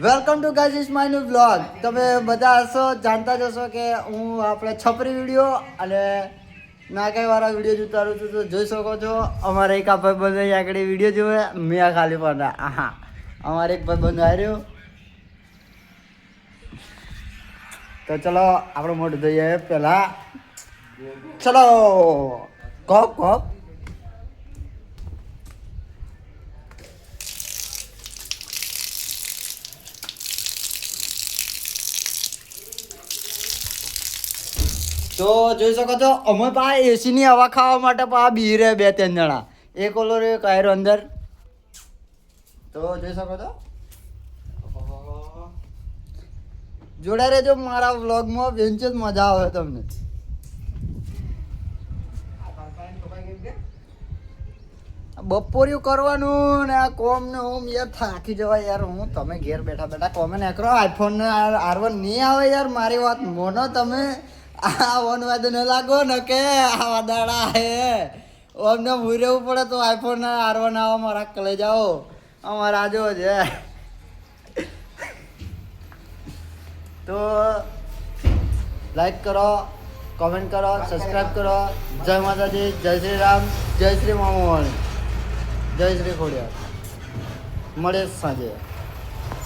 Welcome to guys is my new blog. તમે બધા હશો જાણતા જ હશો કે હું આપણે છપરી વિડીયો અને નાકાઈવાળા વિડીયો જોતા રહું છું. તો જોઈ શકો છો અમારે એક આ ભાઈબંધ આગળ વિડીયો જોવે મેં ખાલી પણ હા અમારે એક ભાઈબંધ આવ્યો. તો ચલો આપણે મોઢું ધોઈએ પહેલાં. ચલો કોપ કોપ. તો જોઈ શકો છો અમે પા એસીની હવા ખાવા માટે પા બી રહે 2-3 જણા. એક ઓલો રે કાયરો અંદર. તો જોઈ શકો છો જોડા રહેજો મારા વ્લોગમાં. બેન્ચ જ મજા આવે તમને. બપોરિયું કરવાનું ને આ કોમ ને ઓમ યાર થાકી જવાય યાર. હું તમે ઘેર બેઠા બેઠા કોમે નીકળો. આઈફોન ને R1 નહીં આવે યાર. મારી વાત મોનો તમે આ વનવાદ ન લાગો ને કે આવા દાડા હે અમને ભૂઈ રહેવું પડે તો આઈફોન ને R1 આવા મારા કલે જાઓ અમારા આજો છે. તો લાઈક કરો, કોમેન્ટ કરો, સબસ્ક્રાઈબ કરો. જય માતાજી, જય શ્રી રામ, જય શ્રી મામોવાણી, જય શ્રી ખોડિયાર. મળે સાંજે.